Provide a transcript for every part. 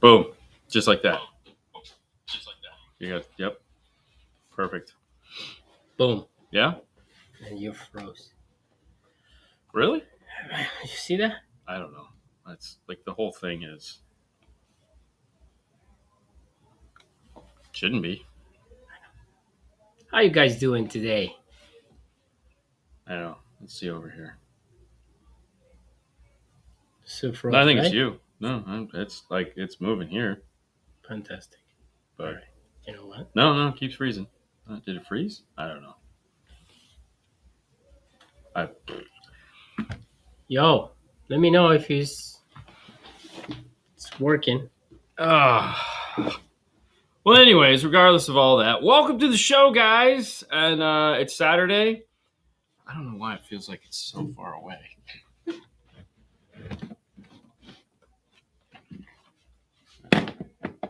Boom. Just like that. You got, yep. Perfect. Boom. Yeah? And you froze. Really? You see that? I don't know. That's like the whole thing is. Shouldn't be. How you guys doing today? I don't know. Let's see over here. So froze, I think right? it's you. No, it's like it's moving here. Fantastic. But All right. You know what? no, it keeps freezing. Did it freeze? I don't know. Yo, let me know if it's working. Well, anyways, regardless of all that, welcome to the show, guys. And it's Saturday. I don't know why it feels like it's so far away.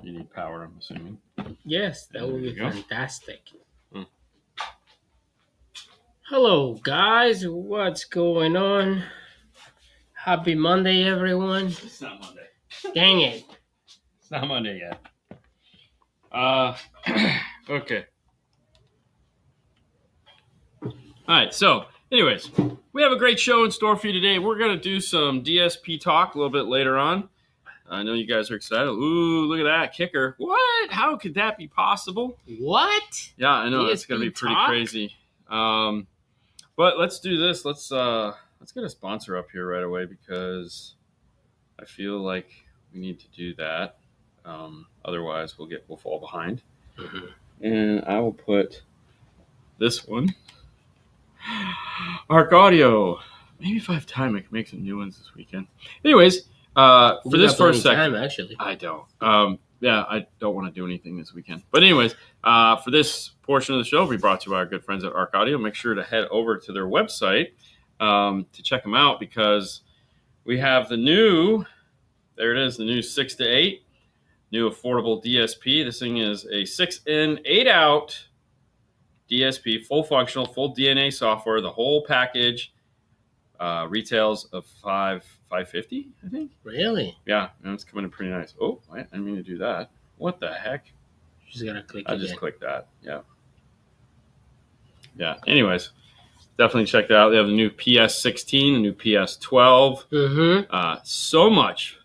You need power, I'm assuming. Yes, that would be There you go. fantastic. Hello, guys. What's going on? Happy Monday, everyone. It's not Monday. Dang it. It's not Monday yet. Okay. All right. So, anyways, we have a great show in store for you today. We're going to do some DSP talk a little bit later on. I know you guys are excited. Ooh, look at that kicker. What? How could that be possible? What? Yeah, I know. It's going to be DSP pretty talk? crazy. But let's do this. Let's get a sponsor up here right away because I feel like we need to do that. Otherwise, we'll fall behind. Mm-hmm. And I will put this one, Arc Audio. Maybe if I have time, I can make some new ones this weekend. Anyways, for this first segment, actually, I don't. I don't want to do anything this weekend. But anyways, for this portion of the show, we brought to you by our good friends at Arc Audio. Make sure to head over to their website to check them out because we have the new. There it is, the new 6 to 8. New affordable DSP. This thing is a 6-in, 8-out DSP, full functional, full DNA software, the whole package. Retails of $550, I think. Really? Yeah, and it's coming in pretty nice. Oh, I didn't mean to do that. What the heck? You just gotta click. I just clicked that. Yeah. Anyways, definitely check that out. They have the new PS16, the new PS12. Mm-hmm. So much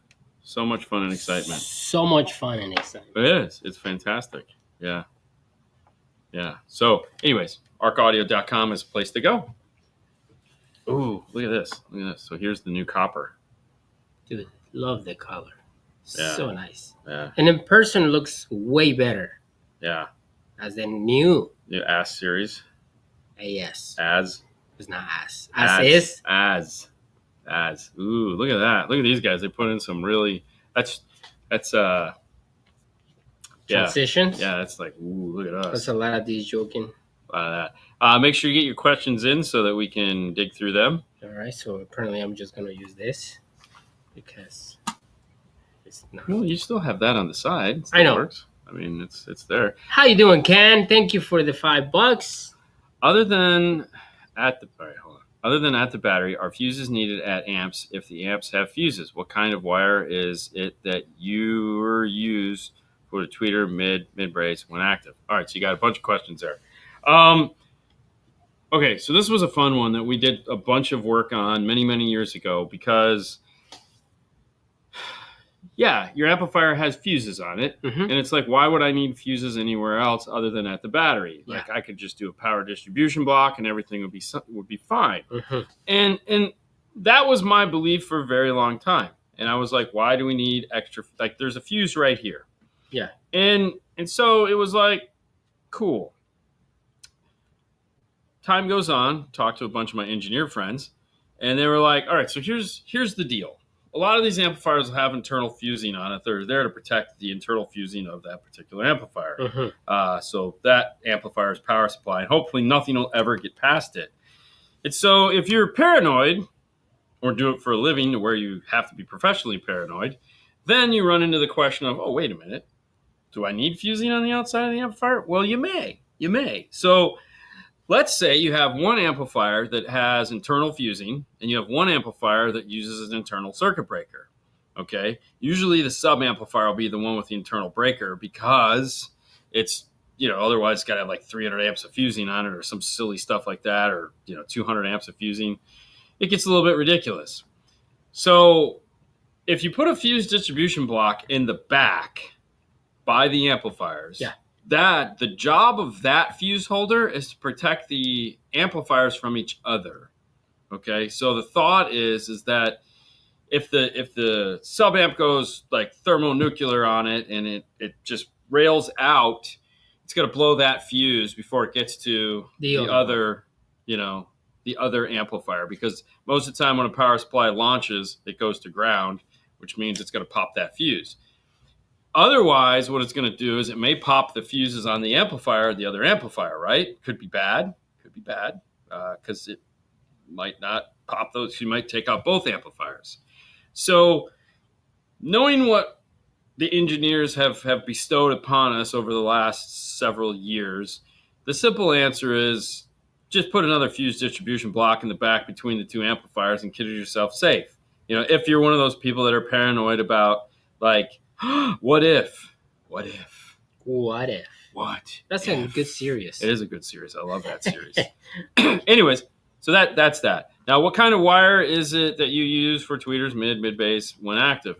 fun and excitement. So much fun and excitement. It is. It's fantastic. Yeah. So, anyways, arcaudio.com is a place to go. Ooh, look at this. So here's the new copper. Dude, love the color. Yeah. So nice. Yeah. And in person looks way better. Yeah. As the new AS series. AS. As. It's not as. As. Ooh, look at that. Look at these guys. They put in some really transitions. Yeah, that's like, ooh, look at us. That's a lot of these joking. A lot of that. Make sure you get your questions in so that we can dig through them. All right, so apparently I'm just gonna use this because it's not. Well, you still have that on the side. I know. Works. I mean, it's there. How you doing, Ken? Thank you for the $5. Other than at the battery, are fuses needed at amps if the amps have fuses? What kind of wire is it that you use for the tweeter mid-brace when active? All right, so you got a bunch of questions there. Okay, so this was a fun one that we did a bunch of work on many years ago because, yeah, your amplifier has fuses on it, and it's like, why would I need fuses anywhere else other than at the battery? Yeah. Like, I could just do a power distribution block and everything would be fine. And that was my belief for a very long time. And I was like, why do we need extra? Like, there's a fuse right here. Yeah. And so it was like, cool. Time goes on, talked to a bunch of my engineer friends, and they were like, all right, so here's the deal. A lot of these amplifiers will have internal fusing on it. They're there to protect the internal fusing of that particular amplifier. So that amplifier's power supply, and hopefully nothing will ever get past it. And so if you're paranoid or do it for a living to where you have to be professionally paranoid, then you run into the question of, oh, wait a minute. Do I need fusing on the outside of the amplifier? Well, you may. So let's say you have one amplifier that has internal fusing and you have one amplifier that uses an internal circuit breaker. Okay. Usually the sub amplifier will be the one with the internal breaker because it's, otherwise it's got to have like 300 amps of fusing on it or some silly stuff like that, or, 200 amps of fusing. It gets a little bit ridiculous. So if you put a fuse distribution block in the back by the amplifiers, the job of that fuse holder is to protect the amplifiers from each other. Okay. So the thought is that if the sub amp goes like thermonuclear on it and it just rails out, it's going to blow that fuse before it gets to the other amplifier, because most of the time when a power supply launches, it goes to ground, which means it's going to pop that fuse. Otherwise, what it's going to do is it may pop the fuses on the amplifier, the other amplifier, right? Could be bad, because it might not pop those. You might take out both amplifiers. So knowing what the engineers have bestowed upon us over the last several years, the simple answer is just put another fuse distribution block in the back between the two amplifiers and consider yourself safe. If you're one of those people that are paranoid about, like, what if? That's a good series. It is a good series. I love that series. Anyways, so that's that. Now, what kind of wire is it that you use for tweeters, mid bass when active?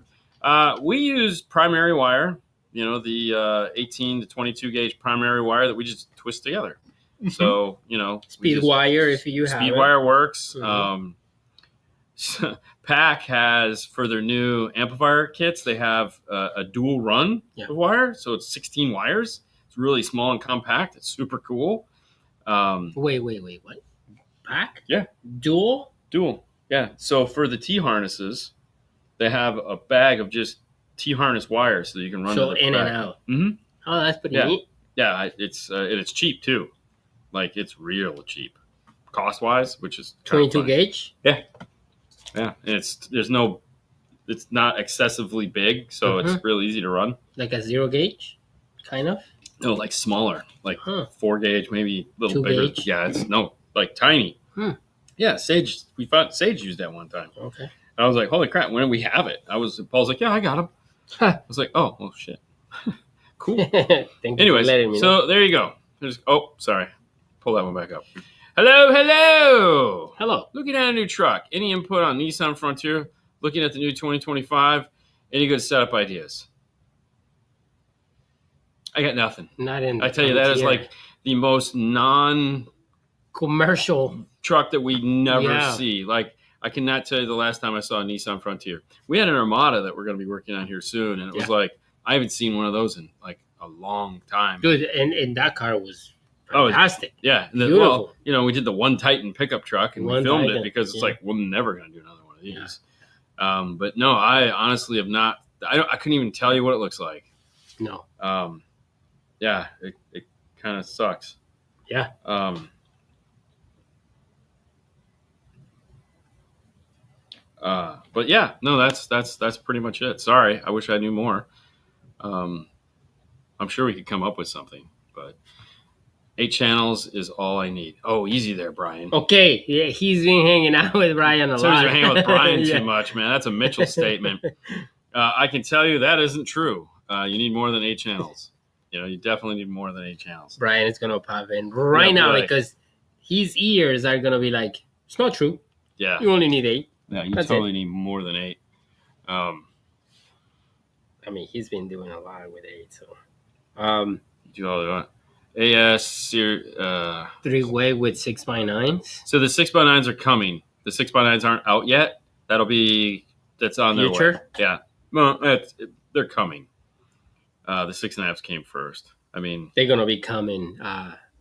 We use primary wire, the 18 to 22 gauge primary wire that we just twist together. So, speed wire, if you have speed wire works. PAC has, for their new amplifier kits, they have a dual run of wire. So it's 16 wires. It's really small and compact. It's super cool. Wait, what? PAC? Yeah. Dual? Yeah. So for the T-harnesses, they have a bag of just T-harness wires so you can run in and out. Mm-hmm. Oh, that's pretty neat. Yeah, it's cheap too. Like, it's real cheap, cost-wise, which is 22 gauge? Yeah. And it's not excessively big, so it's real easy to run. Like a 0 gauge, kind of? No, like smaller, like 4 gauge, maybe a little bigger. Gauge? Yeah, like tiny. Yeah, we thought Sage used that one time. Okay. And I was like, holy crap, when do we have it? Paul's like, yeah, I got him. I was like, oh shit. Cool. Thank you Anyways, for letting me know. so there you go. Sorry. Pull that one back up. Hello. Looking at a new truck. Any input on Nissan Frontier? Looking at the new 2025? Any good setup ideas? I got nothing. Not in. I tell you, that is like the most commercial truck that we never see. Like, I cannot tell you the last time I saw a Nissan Frontier. We had an Armada that we're going to be working on here soon, and it was like, I haven't seen one of those in like a long time. Dude, and that car was fantastic. Beautiful. We did the One Titan pickup truck, and we filmed it because it's like, we're never going to do another one of these. But no, I honestly have not. I couldn't even tell you what it looks like. No. It kind of sucks. Yeah. But yeah, no, that's pretty much it. Sorry, I wish I knew more. I'm sure we could come up with something, but 8 channels is all I need. Oh, easy there, Brian. Okay, yeah, he's been hanging out with Brian a lot. Somebody's been hanging with Brian too much, man. That's a Mitchell statement. I can tell you that isn't true. You need more than 8 channels. You definitely need more than 8 channels. Brian is gonna pop in right now because his ears are gonna be like, it's not true. Yeah, you only need 8. Yeah, you totally need more than 8. I mean, he's been doing a lot with 8, so. Do all the AS 3-way with 6x9s. So the 6x9s are coming. The 6x9s aren't out yet. That's on their way. Yeah, well, they're coming. The 6.5s came first. I mean, they're gonna be coming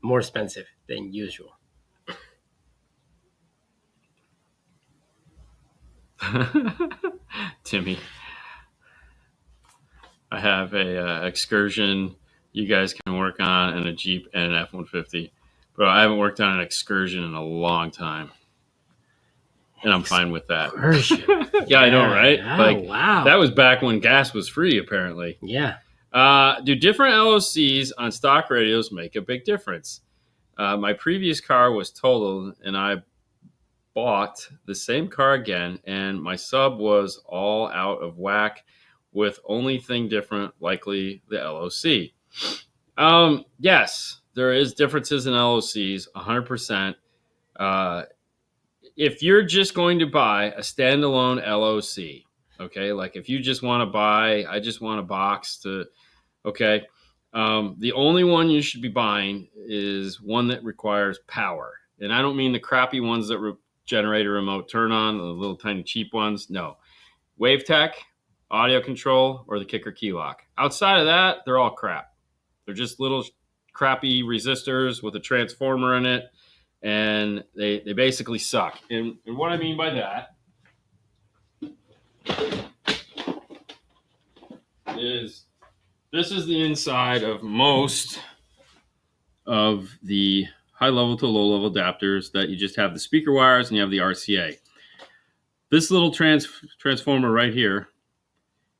more expensive than usual. Timmy, I have a Excursion you guys can work on, and a Jeep and an F-150, but I haven't worked on an Excursion in a long time, and I'm fine with that. Yeah, I know, right? Wow, that was back when gas was free, apparently. Yeah. Do different LOCs on stock radios make a big difference? My previous car was totaled, and I bought the same car again, and my sub was all out of whack, with only thing different, likely the LOC. Yes, there is differences in LOCs, 100%. If you're just going to buy a standalone LOC, okay, like if you just want to buy, I just want a box to, okay, the only one you should be buying is one that requires power. And I don't mean the crappy ones that generate a remote turn on, the little tiny cheap ones. No. WaveTech, AudioControl, or the Kicker key lock. Outside of that, they're all crap. They're just little crappy resistors with a transformer in it, and they basically suck. And what I mean by that is this is the inside of most of the high level to low level adapters that you just have the speaker wires and you have the RCA. This little transformer right here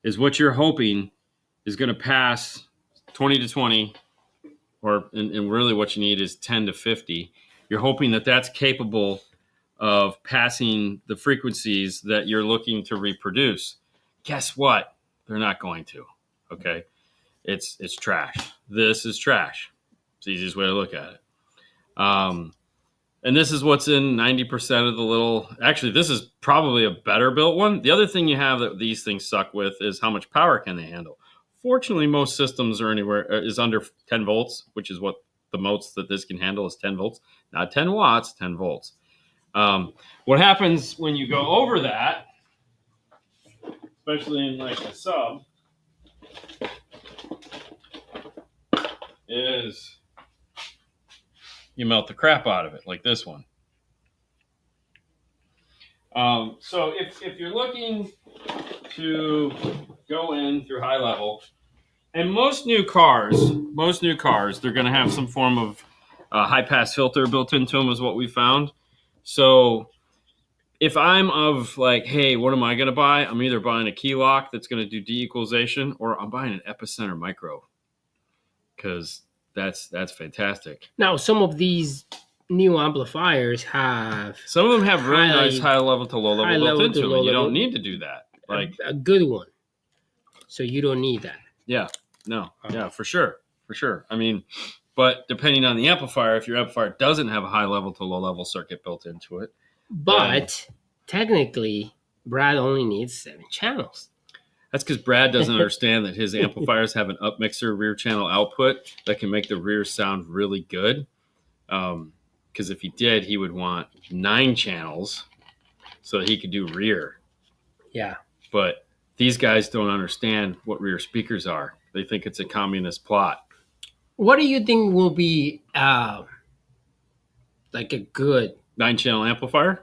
is what you're hoping is going to pass 20 to 20, and really what you need is 10 to 50. You're hoping that that's capable of passing the frequencies that you're looking to reproduce. Guess what? They're not going to. Okay, it's trash. This is trash. It's the easiest way to look at it. And this is what's in 90% of the little. Actually, this is probably a better built one. The other thing you have that these things suck with is how much power can they handle. Fortunately, most systems are is under 10 volts, which is what the most that this can handle is 10 volts, not 10 watts, 10 volts. What happens when you go over that, especially in like a sub, is you melt the crap out of it, like this one. So if you're looking to go in through high level, and most new cars, they're going to have some form of high pass filter built into them, is what we found. So if I'm of like, hey, what am I going to buy? I'm either buying a key lock that's going to do de-equalization, or I'm buying an epicenter micro, because that's fantastic. Now, some of these new amplifiers have some of them have really nice high level to low level built into them. You don't need to do that. Like a good one. So you don't need that. Yeah. No. Yeah, for sure. I mean, but depending on the amplifier, if your amplifier doesn't have a high level to low level circuit built into it. But technically, Brad only needs 7 channels. That's because Brad doesn't understand that his amplifiers have an up mixer rear channel output that can make the rear sound really good. Because if he did, he would want 9 channels so that he could do rear. Yeah. But these guys don't understand what rear speakers are. They think it's a communist plot. What do you think will be like a good 9-channel amplifier?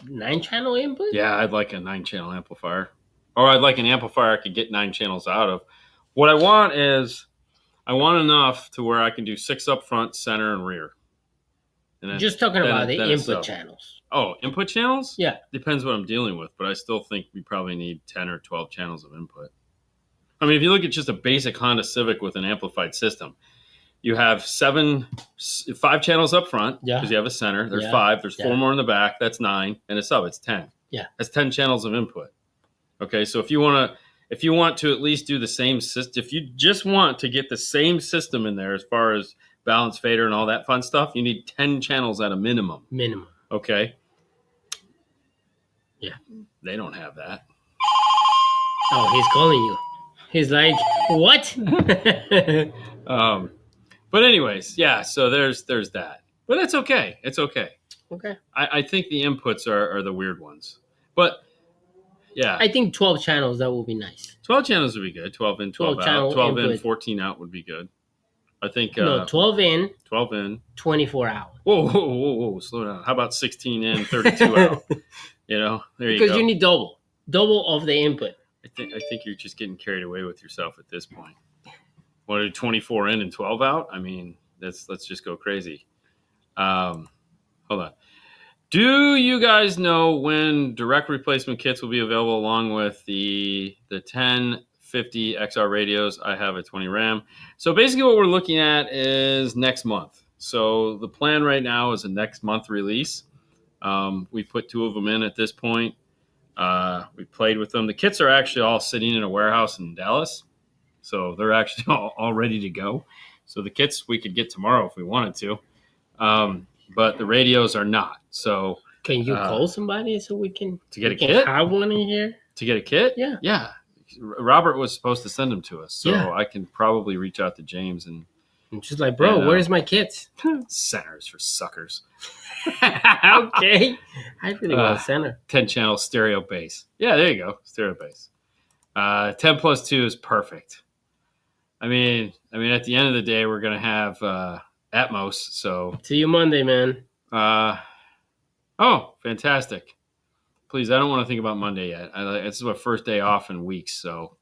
9-channel input? Yeah, I'd like a 9-channel amplifier. Or I'd like an amplifier I could get 9 channels out of. What I want is, I want enough to where I can do 6 up front, center, and rear. And just talking about the input channels. Oh, input channels? Yeah. Depends what I'm dealing with, but I still think we probably need 10 or 12 channels of input. I mean, if you look at just a basic Honda Civic with an amplified system, you have 5 channels up front, because you have a center. There's 5. There's 4 more in the back. That's 9. And a sub, it's 10. Yeah. That's 10 channels of input. Okay, so if you want to at least do the same system, if you just want to get the same system in there as far as balance fader and all that fun stuff, you need 10 channels at a minimum. Okay. Yeah. They don't have that. Oh, he's calling you. He's like, what? But anyways, yeah, so there's that. But that's okay. It's okay. Okay. I think the inputs are the weird ones. But yeah. I think 12 channels, that would be nice. 12 channels would be good. 12 in, 12 out. 12 in, 14 out would be good. I think 12 in, 12 in, 24 out. Whoa, slow down. How about 16 in, 32 out? You know, there you go. Because you need double of the input. I think you're just getting carried away with yourself at this point. Want to do 24 in and 12 out? I mean, let's just go crazy. Hold on. Do you guys know when direct replacement kits will be available along with the 1050 XR radios? I have a 20 RAM. So basically what we're looking at is next month. So the plan right now is a next month release. We put 2 of them in at this point. We played with them. The kits are actually all sitting in a warehouse in Dallas, so they're actually all ready to go. So the kits we could get tomorrow if we wanted to, but the radios are not. So can you call somebody so we can get a kit? Have one in here to get a kit? Yeah. Robert was supposed to send them to us, so I can probably reach out to James and just like, bro, where's my kits? Centers for suckers. Okay, I really want a center. 10-channel stereo bass. Yeah, there you go, stereo bass. 10 plus 2 is perfect. I mean, at the end of the day, we're gonna have Atmos. So see you Monday, man. Oh, fantastic! Please, I don't want to think about Monday yet. This is my first day off in weeks, so.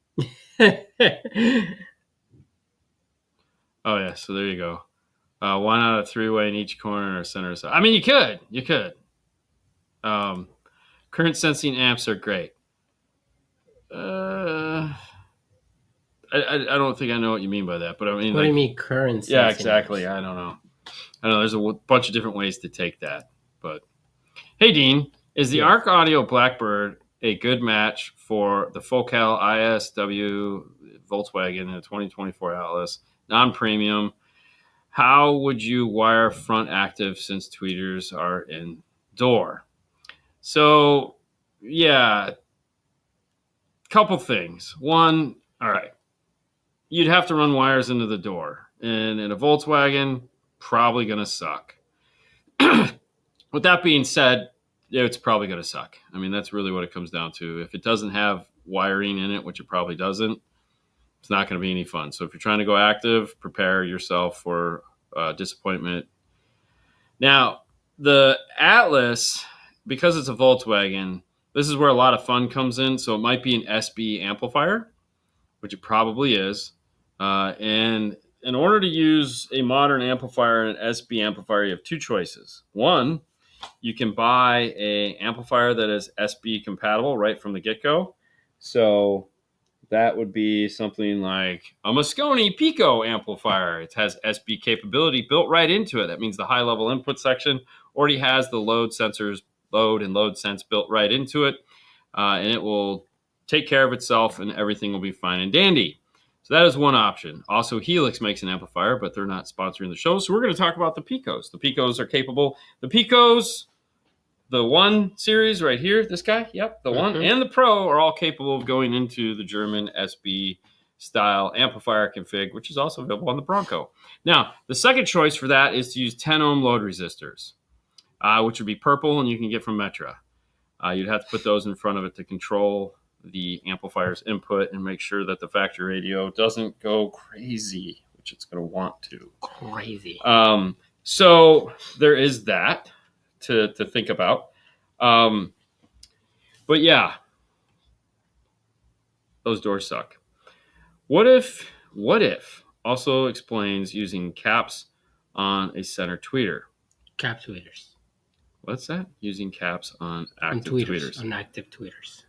Oh yeah, so there you go. 1 out of 3-way in each corner or center. So I mean, you could. Current sensing amps are great. I don't think I know what you mean by that, but I mean, what do you mean current sensing? Yeah, exactly. Amps? I don't know. There's a bunch of different ways to take that, but hey, Dean, is the Arc Audio Blackbird a good match for the Focal ISW Volkswagen in the 2024 Atlas, non-premium? How would you wire front active since tweeters are indoor? So, yeah, couple things. One, all right, you'd have to run wires into the door, and in a Volkswagen, probably going to suck. With that being said, it's probably going to suck. I mean, that's really what it comes down to. If it doesn't have wiring in it, which it probably doesn't, it's not going to be any fun. So if you're trying to go active, prepare yourself for disappointment. Now, the Atlas, because it's a Volkswagen, this is where a lot of fun comes in. So it might be an SB amplifier, which it probably is. And in order to use a modern amplifier and an SB amplifier, you have 2 choices. One, you can buy an amplifier that is SB compatible right from the get-go. So that would be something like a Moscone Pico amplifier. It has SB capability built right into it. That means the high-level input section already has the load sensors, load and load sense built right into it. And it will take care of itself and everything will be fine and dandy. So that is one option. Also, Helix makes an amplifier, but they're not sponsoring the show. So we're going to talk about the Picos. The Picos are capable. The Picos, the 1 series right here, this guy, yep, the 1 and the Pro are all capable of going into the German SB style amplifier config, which is also available on the Bronco. Now, the second choice for that is to use 10 ohm load resistors, which would be purple and you can get from Metra. You'd have to put those in front of it to control the amplifier's input and make sure that the factory radio doesn't go crazy, which it's going to want to. Crazy. So there is that to think about. But yeah, those doors suck. What if also explains using caps on a center tweeter? Cap tweeters. What's that? Using caps on active tweeters. On active tweeters.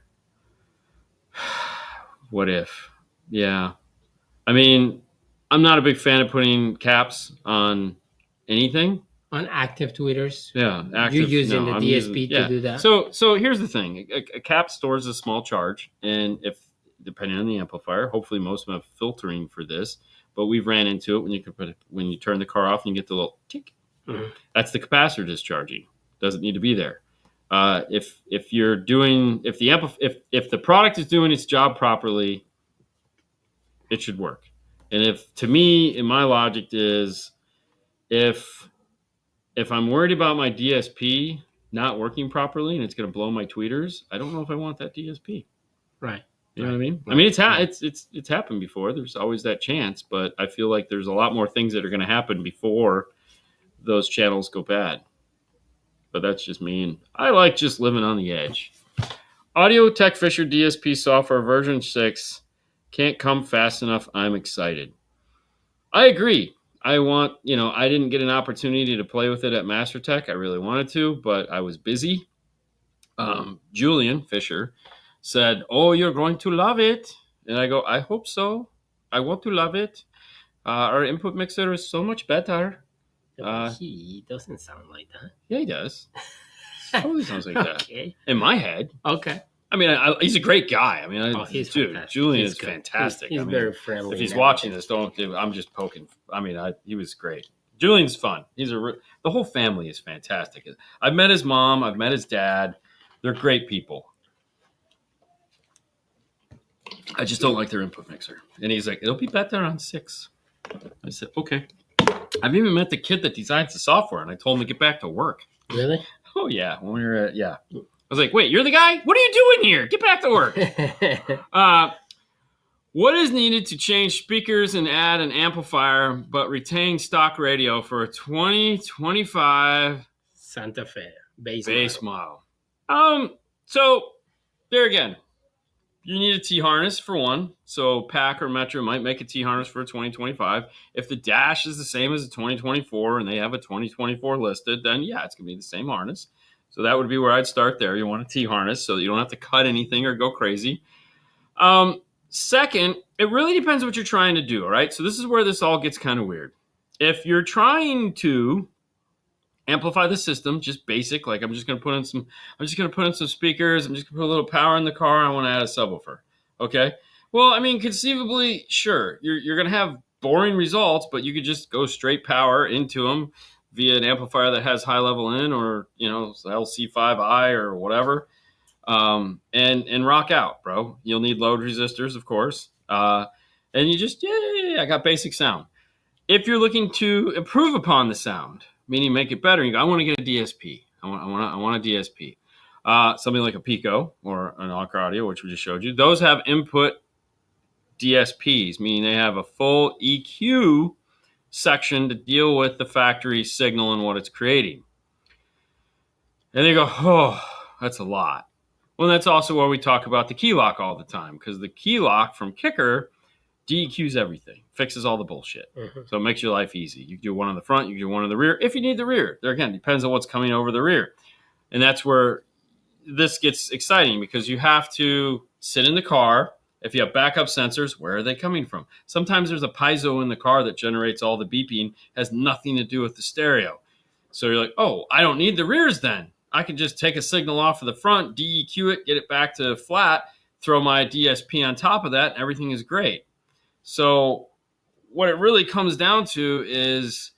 What if? Yeah. I mean, I'm not a big fan of putting caps on anything. On active tweeters? Yeah. Active, you're using the DSP to do that? So here's the thing. A cap stores a small charge. And if, depending on the amplifier, hopefully most of them have filtering for this. But we've ran into it when you turn the car off and you get the little tick. Mm-hmm. That's the capacitor discharging. Doesn't need to be there. If the product is doing its job properly, it should work. And in my logic is, if I'm worried about my DSP not working properly and it's going to blow my tweeters, I don't know if I want that DSP. Right. You know what I mean? Right. I mean, it's happened before. There's always that chance, but I feel like there's a lot more things that are going to happen before those channels go bad. But that's just me, and I like just living on the edge. Audio Tech Fisher DSP software version 6 can't come fast enough. I'm excited. I agree. I didn't get an opportunity to play with it at MasterTech. I really wanted to, but I was busy. Julian Fisher said, "Oh, you're going to love it." And I go, "I hope so. I want to love it. Our input mixer is so much better." He doesn't sound like that. Yeah, he does. Totally sounds like that. Okay. In my head. Okay. I mean, he's a great guy. I mean, He's dude, fantastic. Julian He's is good. fantastic. He's I mean, very friendly. if he's watching this, I'm just poking. I mean, he was great. Julian's fun. The whole family is fantastic. I've met his mom. I've met his dad. They're great people. I just don't like their input mixer. And he's like, it'll be better on 6. I said, okay. I've even met the kid that designs the software, and I told him to get back to work. Really? Oh, yeah. When we were at, yeah. I was like, wait, you're the guy? What are you doing here? Get back to work. What is needed to change speakers and add an amplifier, but retain stock radio for a 2025 Santa Fe base model? So there again, you need a T-harness for one. So PAC or Metro might make a T-harness for a 2025. If the dash is the same as a 2024 and they have a 2024 listed, then yeah, it's going to be the same harness. So that would be where I'd start there. You want a T-harness so that you don't have to cut anything or go crazy. Second, it really depends what you're trying to do, all right? So this is where this all gets kind of weird. If you're trying to amplify the system, just basic, like I'm just going to put in some speakers, I'm just going to put a little power in the car, I want to add a subwoofer. Okay? Well, I mean, conceivably, sure, you're going to have boring results, but you could just go straight power into them via an amplifier that has high level in, or, LC5I or whatever. And rock out, bro. You'll need load resistors, of course. And you just, I got basic sound. If you're looking to improve upon the sound, meaning make it better, you go, I want to get a DSP. I want a DSP. Something like a Pico or an Anchor Audio, which we just showed you. Those have input DSPs, meaning they have a full EQ section to deal with the factory signal and what it's creating. And they go, oh, that's a lot. Well, that's also where we talk about the key lock all the time, because the key lock from Kicker DEQs everything, fixes all the bullshit. Mm-hmm. So it makes your life easy. You can do one on the front, you can do one on the rear, if you need the rear. There again, depends on what's coming over the rear. And that's where this gets exciting, because you have to sit in the car. If you have backup sensors, where are they coming from? Sometimes there's a piezo in the car that generates all the beeping, has nothing to do with the stereo. So you're like, oh, I don't need the rears then. I can just take a signal off of the front, DEQ it, get it back to flat, throw my DSP on top of that, and everything is great. So what it really comes down to is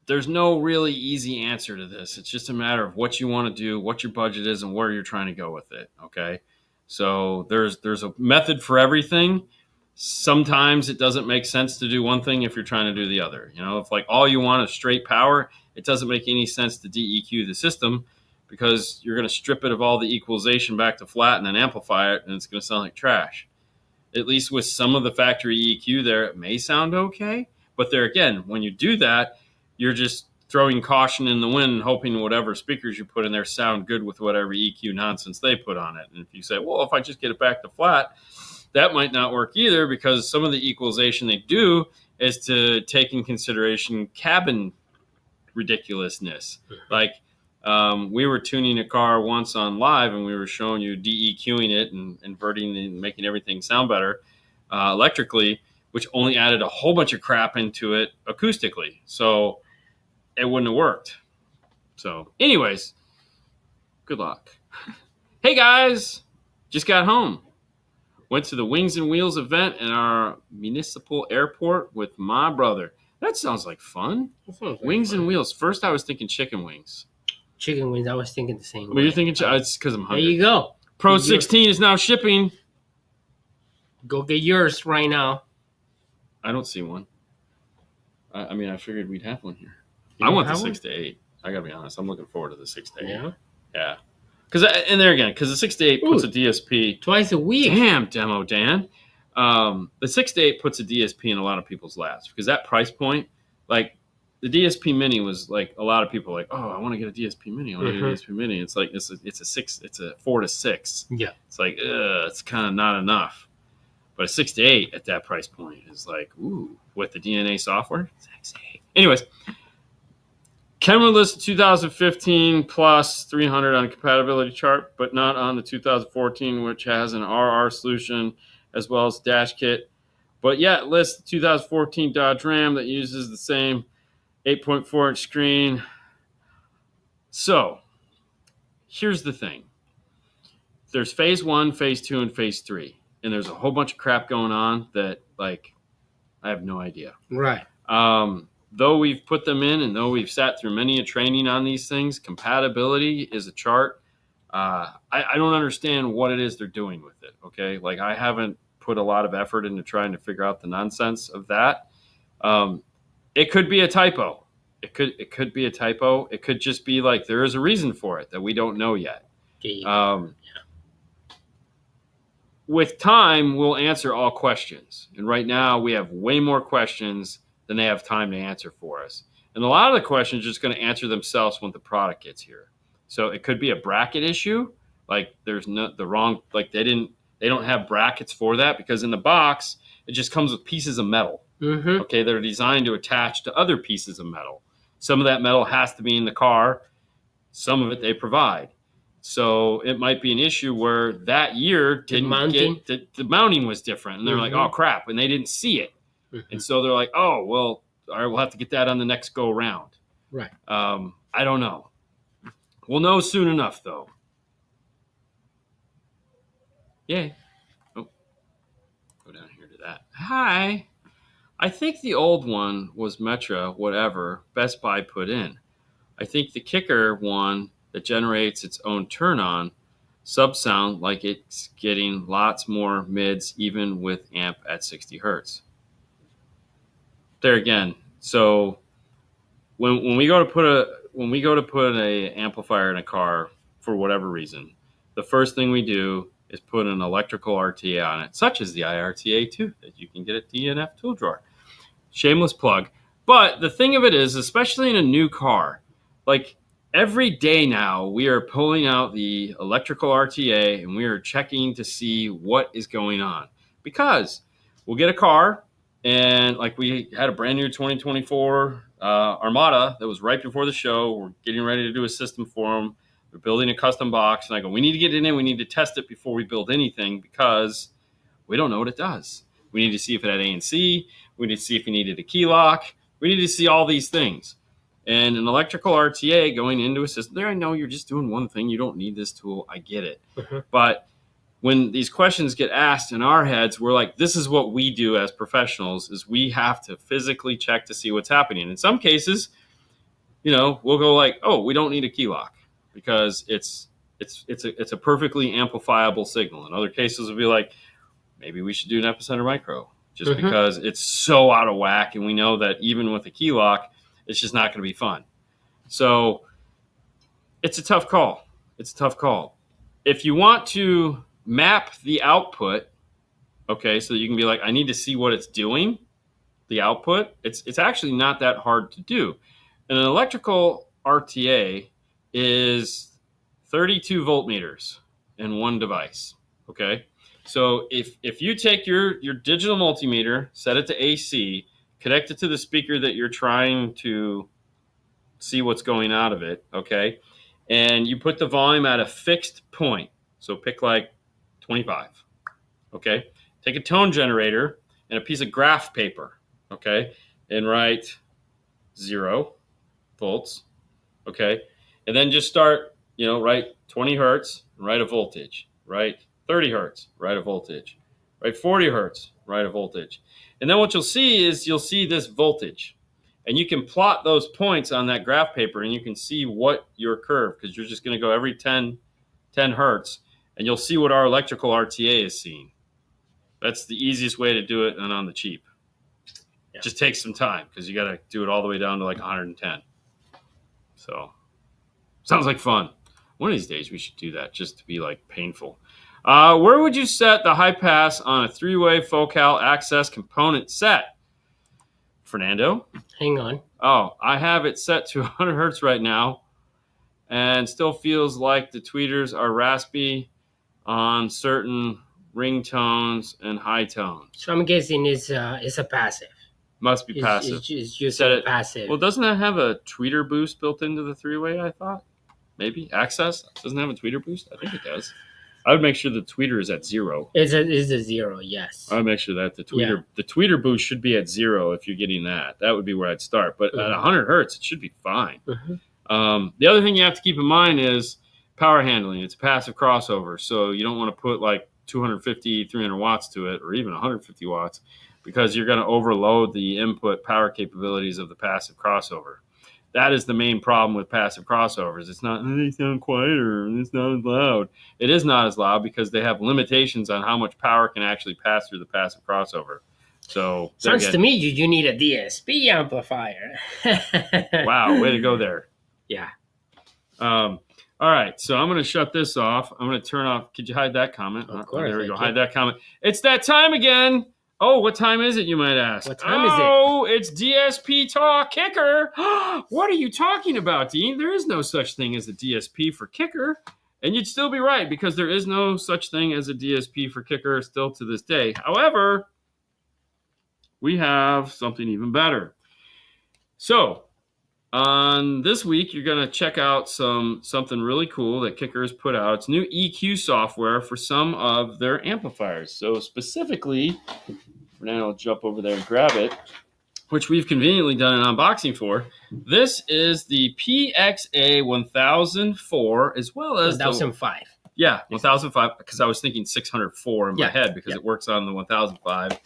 there's no really easy answer to this. It's just a matter of what you want to do, what your budget is, and where you're trying to go with it, okay? So there's a method for everything. Sometimes it doesn't make sense to do one thing if you're trying to do the other. If like all you want is straight power, it doesn't make any sense to DEQ the system, because you're going to strip it of all the equalization back to flat and then amplify it, and it's going to sound like trash. At least with some of the factory EQ there, it may sound okay. But there again, when you do that, you're just throwing caution in the wind, hoping whatever speakers you put in there sound good with whatever EQ nonsense they put on it. And if you say, well, if I just get it back to flat, that might not work either, because some of the equalization they do is to take in consideration cabin ridiculousness. Like we were tuning a car once on live, and we were showing you DEQing it and inverting and making everything sound better electrically, which only added a whole bunch of crap into it acoustically. So it wouldn't have worked. So anyways, good luck. Hey guys, just got home. Went to the Wings and Wheels event in our municipal airport with my brother. That sounds like fun. Wings and Wheels. First I was thinking chicken wings. Chicken wings, I was thinking the same way. But you're thinking, it's because I'm hungry. There you go. Pro 16 is now shipping. Go get yours right now. I don't see one. I mean, I figured we'd have one here. I want the 6 to 8. I got to be honest. I'm looking forward to the 6 to 8. Yeah? Yeah. And there again, because the 6 to 8 puts a DSP. Twice a week. Damn, Demo Dan. The 6 to 8 puts a DSP in a lot of people's laps, because that price point, like, the DSP Mini was like, a lot of people are like, oh, I want to get a DSP Mini. I want to get a DSP Mini. It's like, it's a 4 to 6. Yeah. It's like, it's kind of not enough. But a 6 to 8 at that price point is like, ooh, with the DNA software, sexy. Anyways, camera list 2015 plus 300 on a compatibility chart, but not on the 2014, which has an RR solution as well as dash kit. But yeah, it lists the 2014 Dodge Ram that uses the same 8.4-inch screen. So here's the thing. There's phase 1, phase 2, and phase 3. And there's a whole bunch of crap going on that, like, I have no idea. Right. Though we've put them in and though we've sat through many a training on these things, compatibility is a chart. I don't understand what it is they're doing with it, okay? Like, I haven't put a lot of effort into trying to figure out the nonsense of that. It could be a typo. It could be a typo. It could just be like there is a reason for it that we don't know yet. With time, we'll answer all questions. And right now, we have way more questions than they have time to answer for us. And a lot of the questions are just going to answer themselves when the product gets here. So it could be a bracket issue. Like there's no the wrong, like they don't have brackets for that because in the box, it just comes with pieces of metal. Mm-hmm. Okay, they're designed to attach to other pieces of metal. Some of that metal has to be in the car. Some of it they provide. So it might be an issue where that year didn't get the mounting was different. And they're like, oh, crap. And they didn't see it. Mm-hmm. And so they're like, oh, well, all right, we'll have to get that on the next go around. Right. I don't know. We'll know soon enough, though. Yay. Oh, go down here to that. Hi. I think the old one was Metra, whatever, Best Buy put in. I think the kicker one that generates its own turn-on sub-sound like it's getting lots more mids even with amp at 60 hertz. There again, so when we go to put a amplifier in a car for whatever reason, the first thing we do is put an electrical RTA on it, such as the IRTA2 that you can get at DNF Tool Drawer. Shameless plug. But the thing of it is, especially in a new car, like every day now, we are pulling out the electrical RTA and we are checking to see what is going on. Because we'll get a car, and like we had a brand new 2024 Armada that was right before the show. We're getting ready to do a system for them. We're building a custom box, and I go, we need to get it in. We need to test it before we build anything because we don't know what it does. We need to see if it had ANC. We need to see if it needed a key lock. We need to see all these things. And an electrical RTA going into a system, there I know you're just doing one thing. You don't need this tool. I get it. Mm-hmm. But when these questions get asked in our heads, we're like, this is what we do as professionals, is we have to physically check to see what's happening. In some cases, we'll go like, oh, we don't need a key lock because it's a perfectly amplifiable signal. In other cases, we'll be like, maybe we should do an epicenter micro just because it's so out of whack. And we know that even with a key lock, it's just not going to be fun. So it's a tough call. If you want to map the output, okay, so you can be like, I need to see what it's doing, the output, it's actually not that hard to do. And an electrical RTA is 32 voltmeters in one device, okay? So if you take your digital multimeter, set it to AC, connect it to the speaker that you're trying to see what's going out of it, okay? And you put the volume at a fixed point. So pick like 25, okay? Take a tone generator and a piece of graph paper, okay? And write 0 volts, okay? And then just start, write 20 hertz, write a voltage, write 30 hertz, write a voltage, write 40 hertz, write a voltage. And then what you'll see is this voltage. And you can plot those points on that graph paper and you can see what your curve, because you're just going to go every 10 hertz, and you'll see what our electrical RTA is seeing. That's the easiest way to do it and on the cheap. Yeah. It just takes some time because you got to do it all the way down to like 110. So sounds like fun. One of these days we should do that just to be like painful. Where would you set the high pass on a 3-way focal access component set? Fernando? Hang on. Oh, I have it set to 100 hertz right now and still feels like the tweeters are raspy on certain ringtones and high tones. So I'm guessing it's a passive. Must be passive. It's just passive. Well, doesn't that have a tweeter boost built into the 3-way, I thought? Maybe? Access? Doesn't it have a tweeter boost? I think it does. I would make sure the tweeter is at 0. It's a 0, yes. I would make sure that the tweeter boost should be at 0 if you're getting that. That would be where I'd start. But at 100 hertz, it should be fine. The other thing you have to keep in mind is power handling. It's a passive crossover, so you don't want to put like 250, 300 watts to it, or even 150 watts, because you're going to overload the input power capabilities of the passive crossover. That is the main problem with passive crossovers. It's not, they sound quieter, it's not as loud. It is not as loud because they have limitations on how much power can actually pass through the passive crossover. So sounds to me you need a DSP amplifier. Wow, way to go there. Yeah. All right, so I'm going to shut this off. I'm going to turn off. Could you hide that comment? Of course. There we go. Hide that comment. It's that time again. Oh, what time is it, you might ask? What time is it? Oh, it's DSP Talk Kicker. What are you talking about, Dean? There is no such thing as a DSP for Kicker. And you'd still be right, because there is no such thing as a DSP for Kicker still to this day. However, we have something even better. So, on this week, you're going to check out something really cool that Kicker has put out. It's new EQ software for some of their amplifiers. So specifically, Fernando will jump over there and grab it, which we've conveniently done an unboxing for. This is the PXA 1004, as well as 1005. Yeah, 1005, because I was thinking 604 in my head, because it works on the 1005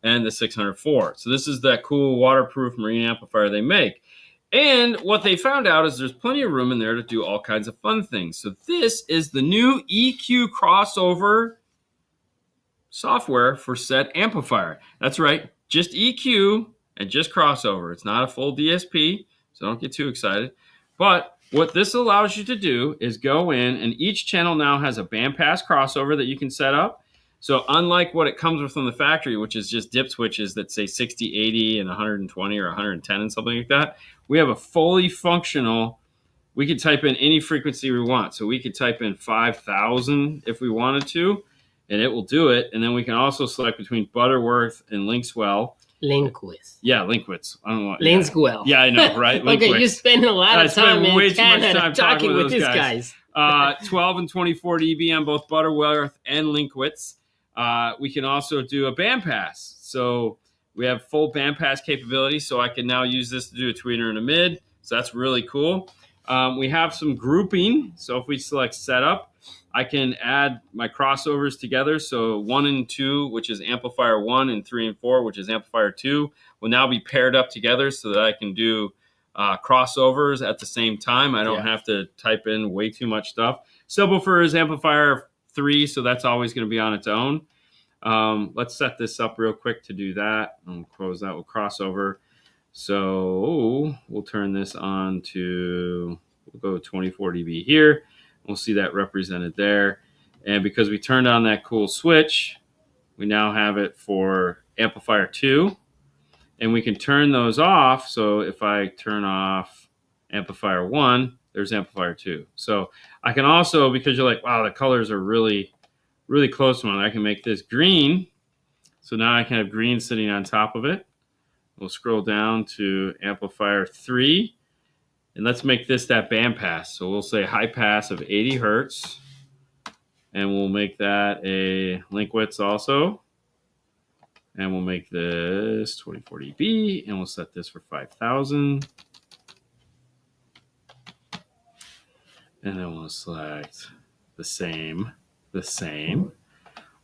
and the 604. So this is that cool waterproof marine amplifier they make. And what they found out is there's plenty of room in there to do all kinds of fun things. So this is the new EQ crossover software for said amplifier. That's right, just EQ and just crossover. It's not a full DSP, so don't get too excited. But what this allows you to do is go in, and each channel now has a bandpass crossover that you can set up. So unlike what it comes with from the factory, which is just dip switches that say 60, 80, and 120 or 110 and something like that, we have a fully functional, we could type in any frequency we want. So we could type in 5,000 if we wanted to, and it will do it. And then we can also select between Butterworth and Linkswell. Linkwitz. Yeah, Linkwitz. I don't know what. Linkswell. Yeah, I know, right? Okay, you spend a lot of time in way too much Canada time talking with these guys. 12 and 24 dB on both Butterworth and Linkwitz. We can also do a bandpass. So we have full bandpass capability. So I can now use this to do a tweeter and a mid. So that's really cool. We have some grouping. So if we select setup, I can add my crossovers together. So 1 and 2, which is amplifier 1, and 3 and 4, which is amplifier 2, will now be paired up together so that I can do crossovers at the same time. I don't have to type in way too much stuff. Subwoofer is amplifier 3, so that's always going to be on its own. Let's set this up real quick to do that. I'll close that with crossover. So we'll turn this on to, we'll go 24 dB here. We'll see that represented there. And because we turned on that cool switch, we now have it for amplifier 2. And we can turn those off. So if I turn off amplifier 1, there's amplifier 2. So I can also, because you're like, wow, the colors are really, really close to one, I can make this green. So now I can have green sitting on top of it. We'll scroll down to amplifier 3. And let's make this that bandpass. So we'll say high pass of 80 hertz. And we'll make that a Linkwitz also. And we'll make this 24 dB. And we'll set this for 5,000. And then we'll select the same. All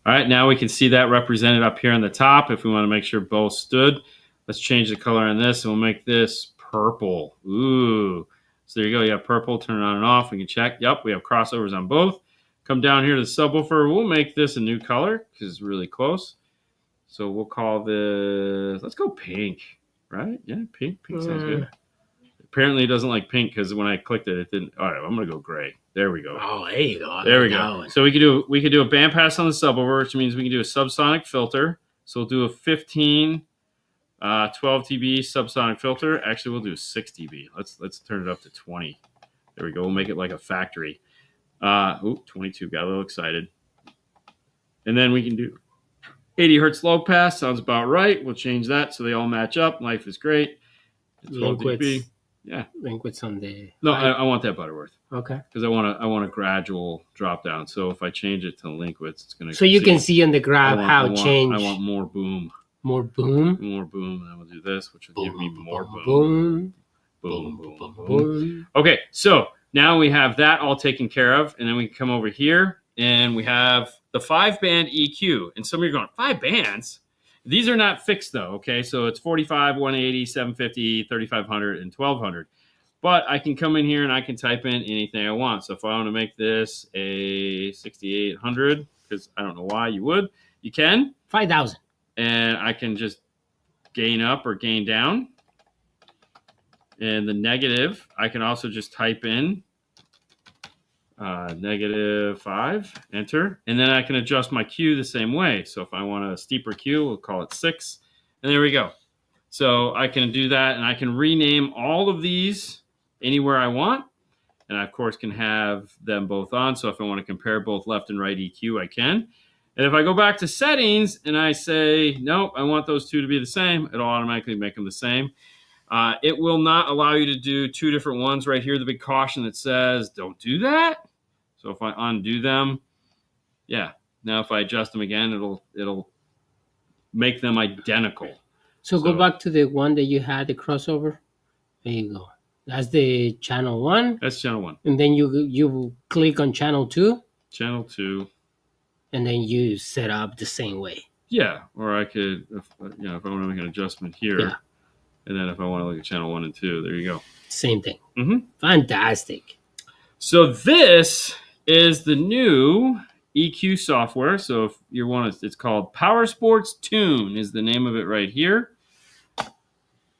right, now we can see that represented up here on the top. If we want to make sure both stood, let's change the color on this, and we'll make this purple. Ooh, so there you go. You have purple, turn it on and off. We can check. Yep, we have crossovers on both. Come down here to the subwoofer. We'll make this a new color because it's really close. So we'll call this, let's go pink, right? Yeah, pink sounds good. Apparently it doesn't like pink because when I clicked it, it didn't. All right, I'm going to go gray. There we go. Oh, there you go. There we go. So we could do a bandpass on the subwoofer, which means we can do a subsonic filter. So we'll do a 15, 12 dB subsonic filter. Actually, we'll do 6 dB. Let's turn it up to 20. There we go. We'll make it like a factory. 22. Got a little excited. And then we can do 80 hertz low pass. Sounds about right. We'll change that so they all match up. Life is great. 12 dB. Yeah. Linkwitz on the... No, I want that Butterworth. Okay. Because I want a gradual drop down. So if I change it to Linkwitz, it's going to... So you can see on the graph how change... I want more boom. More boom? More boom. And then we'll do this, which will give me more boom. Boom. Boom, boom, boom, boom. Okay, so now we have that all taken care of. And then we can come over here and we have the 5-band EQ. And some of you are going, 5 bands? These are not fixed though, okay? So it's 45, 180, 750, 3500, and 1200. But I can come in here and I can type in anything I want. So if I want to make this a 6800, because I don't know why you would, you can. 5,000. And I can just gain up or gain down. And the negative, I can also just type in -5, enter. And then I can adjust my Q the same way. So if I want a steeper Q, we'll call it 6. And there we go. So I can do that, and I can rename all of these anywhere I want. And I, of course, can have them both on. So if I want to compare both left and right EQ, I can. And if I go back to settings and I say, nope, I want those two to be the same, it'll automatically make them the same. It will not allow you to do 2 different ones. Right here, the big caution that says, don't do that. So if I undo them, yeah. Now if I adjust them again, it'll make them identical. So go back to the one that you had, the crossover. There you go. That's the channel 1. That's channel 1. And then you click on channel 2. Channel 2. And then you set up the same way. Yeah. Or I could, if I want to make an adjustment here. Yeah. And then if I want to look at channel 1 and 2, there you go. Same thing. Mm-hmm. Fantastic. So this is the new EQ software. So if you want to, it's called Power Sports Tune is the name of it right here.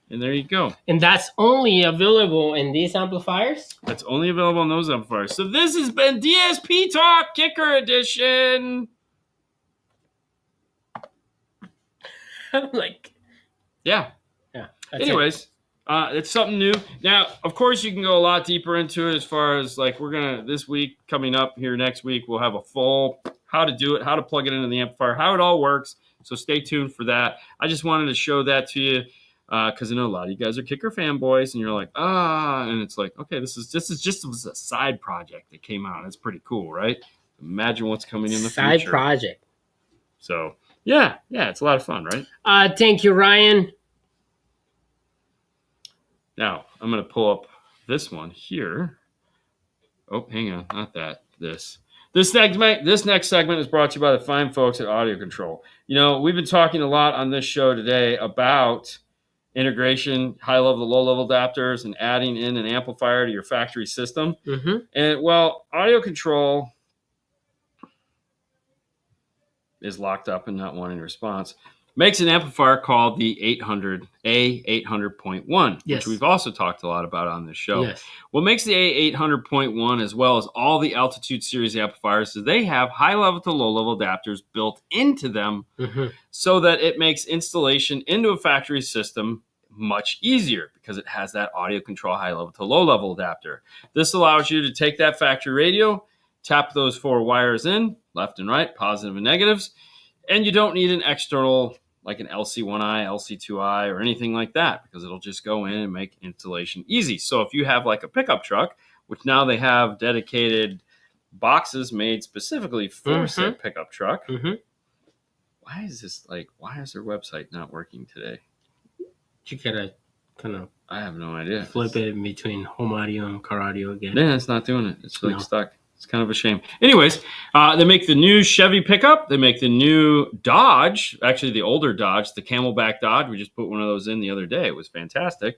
And there you go. And that's only available in these amplifiers? That's only available on those amplifiers. So this has been DSP Talk Kicker Edition. I'm like... Yeah. Anyways, it's something new. Now, of course, you can go a lot deeper into it as far as like this week coming up here next week, we'll have a full how to do it, how to plug it into the amplifier, how it all works. So stay tuned for that. I just wanted to show that to you because I know a lot of you guys are kicker fanboys and you're like, and it's like, okay, this is just a side project that came out. That's pretty cool, right? Imagine what's coming in the future. Side project. So yeah, it's a lot of fun, right? Thank you, Ryan. Now, I'm going to pull up this one here. Oh, hang on. Not that. This next segment is brought to you by the fine folks at AudioControl. You know, we've been talking a lot on this show today about integration, high-level, low-level adapters, and adding in an amplifier to your factory system. Mm-hmm. And, well, AudioControl is locked up and not wanting a response. Makes an amplifier called the 800.1, yes, which we've also talked a lot about on this show. Yes. What makes the 800.1, as well as all the Altitude series amplifiers, is they have high-level to low-level adapters built into them, so that it makes installation into a factory system much easier because it has that AudioControl high-level to low-level adapter. This allows you to take that factory radio, tap those 4 wires in, left and right, positive and negatives, and you don't need an external like an LC1i, LC2i, or anything like that, because it'll just go in and make installation easy. So if you have like a pickup truck, which now they have dedicated boxes made specifically for said pickup truck. Why is their website not working today? You gotta kind of, I have no idea. Flip it in between home audio and car audio again. Yeah, it's not doing it. It's like stuck. It's kind of a shame. Anyways, they make the new Chevy pickup. They make the new Dodge, actually the older Dodge, the Camelback Dodge. We just put one of those in the other day. It was fantastic.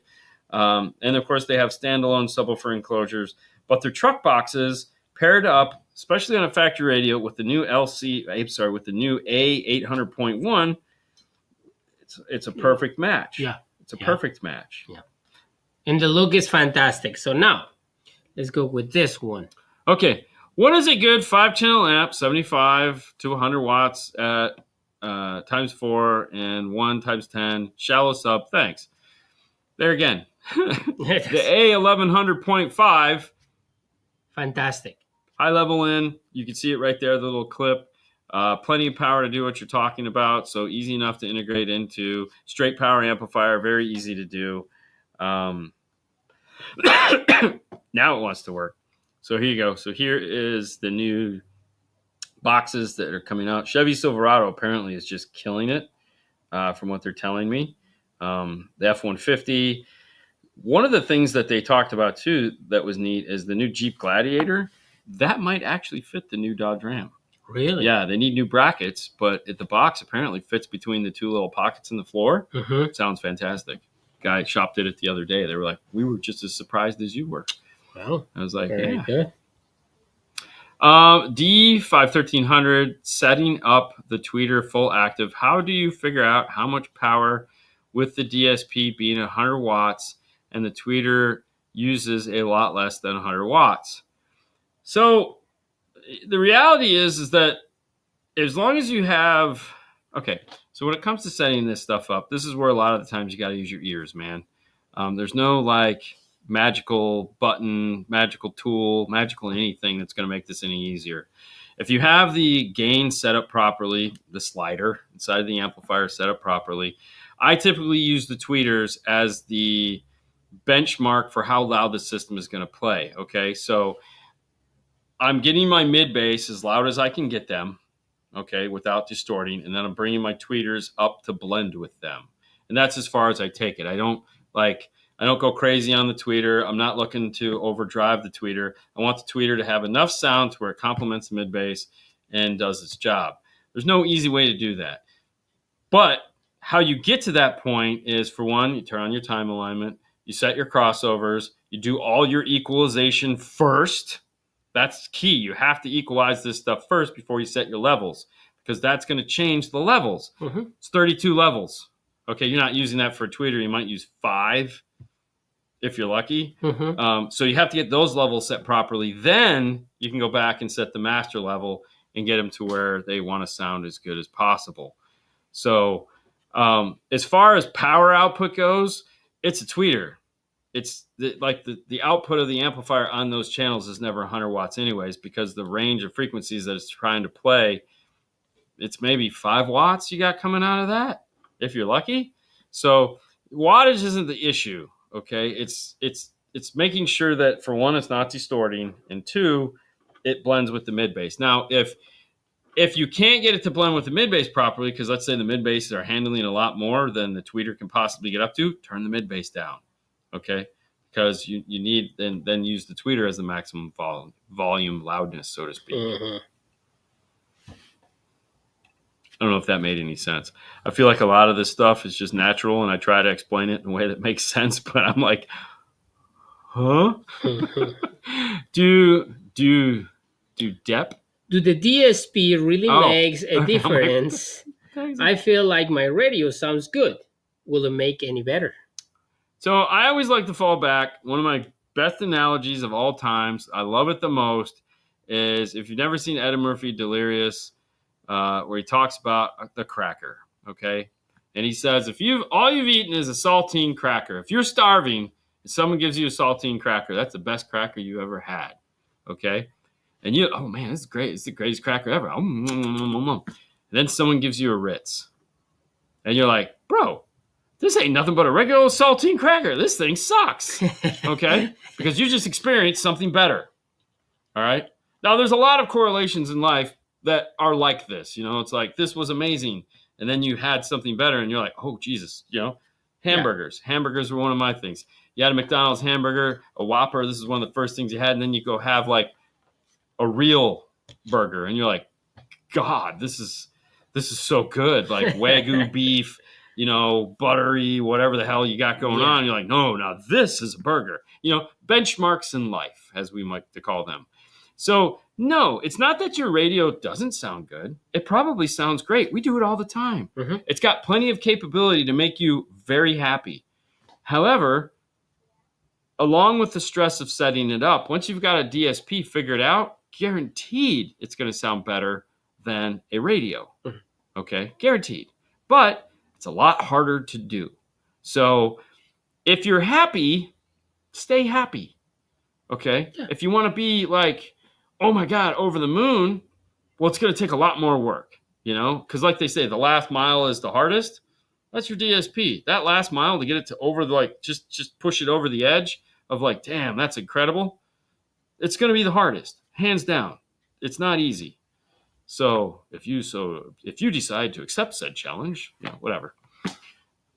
And of course, they have standalone subwoofer enclosures. But their truck boxes paired up, especially on a factory radio, with the new with the new A800.1. It's a perfect match. Yeah, it's a perfect match. Yeah, and the look is fantastic. So now, let's go with this one. Okay, what is a good 5-channel amp, 75 to 100 watts at times 4 and 1 times 10, shallow sub? Thanks. There again, the A1100.5. Fantastic. High level in, you can see it right there, the little clip. Plenty of power to do what you're talking about, so easy enough to integrate into. Straight power amplifier, very easy to do. Now it wants to work. So here you go. So here is the new boxes that are coming out. Chevy Silverado apparently is just killing it, from what they're telling me. The F-150, One of the things that they talked about too that was neat is the new Jeep Gladiator. That might actually fit the new Dodge Ram. Really? Yeah, they need new brackets, but the box apparently fits between the two little pockets in the floor. Mm-hmm. Sounds fantastic. Guy shopped it the other day. They were like, we were just as surprised as you were. Well, I was like, very yeah. good. D51300, setting up the tweeter full active. How do you figure out how much power with the DSP being 100 watts and the tweeter uses a lot less than 100 watts? So the reality is that as long as you have, okay, so when it comes to setting this stuff up, this is where a lot of the times you got to use your ears, man. There's no like magical button, magical tool, magical anything that's going to make this any easier. If you have the gain set up properly, the slider inside of the amplifier set up properly, I typically use the tweeters as the benchmark for how loud the system is going to play. Okay, so I'm getting my mid bass as loud as I can get them, okay, without distorting, and then I'm bringing my tweeters up to blend with them. And that's as far as I take it. I don't go crazy on the tweeter. I'm not looking to overdrive the tweeter. I want the tweeter to have enough sound to where it complements the mid bass and does its job. There's no easy way to do that. But how you get to that point is, for one, you turn on your time alignment, you set your crossovers, you do all your equalization first. That's key. You have to equalize this stuff first before you set your levels, because that's going to change the levels. Mm-hmm. It's 32 levels. Okay, you're not using that for a tweeter. You might use 5 if you're lucky. Mm-hmm. So you have to get those levels set properly. Then you can go back and set the master level and get them to where they want to sound as good as possible. So as far as power output goes, it's a tweeter. It's the output of the amplifier on those channels is never 100 watts anyways, because the range of frequencies that it's trying to play, it's maybe 5 watts you got coming out of that, if you're lucky. So wattage isn't the issue, okay? It's making sure that, for one, it's not distorting, and 2, it blends with the mid bass. Now, if you can't get it to blend with the mid bass properly, because let's say the mid basses are handling a lot more than the tweeter can possibly get up to, turn the mid bass down. Okay, because you need then use the tweeter as the maximum volume loudness, so to speak. Mm-hmm. I don't know if that made any sense. I feel like a lot of this stuff is just natural, and I try to explain it in a way that makes sense, but I'm like, huh? do dep? Do the DSP really makes a difference? I feel like my radio sounds good. Will it make any better? So I always like to fall back. One of my best analogies of all times, I love it the most, is if you've never seen Eddie Murphy Delirious, where he talks about the cracker, okay? And he says, if all you've eaten is a saltine cracker, if you're starving and someone gives you a saltine cracker, that's the best cracker you ever had, okay? And oh man, this is great. It's the greatest cracker ever. And then someone gives you a Ritz. And you're like, bro, this ain't nothing but a regular old saltine cracker. This thing sucks, okay? Because you just experienced something better, all right? Now, there's a lot of correlations in life that are like this. It's like, this was amazing, and then you had something better, and you're like, oh, Jesus, hamburgers. Yeah. Hamburgers were one of my things. You had a McDonald's hamburger, a Whopper. This is one of the first things you had, and then you go have, like, a real burger, and you're like, God, this is so good, like Wagyu beef, buttery, whatever the hell you got going on. You're like, no, now this is a burger. Benchmarks in life, as we like to call them. So, no, it's not that your radio doesn't sound good. It probably sounds great. We do it all the time. Mm-hmm. It's got plenty of capability to make you very happy. However, along with the stress of setting it up, once you've got a DSP figured out, guaranteed it's going to sound better than a radio. Mm-hmm. Okay, guaranteed. But it's a lot harder to do. So if you're happy, stay happy. Okay? Yeah. If you want to be like, oh my God, over the moon, well, it's going to take a lot more work, because like they say, the last mile is the hardest. That's your DSP. That last mile to get it to over just push it over the edge of like, damn, that's incredible. It's going to be the hardest, hands down. It's not easy. So if you decide to accept said challenge, whatever.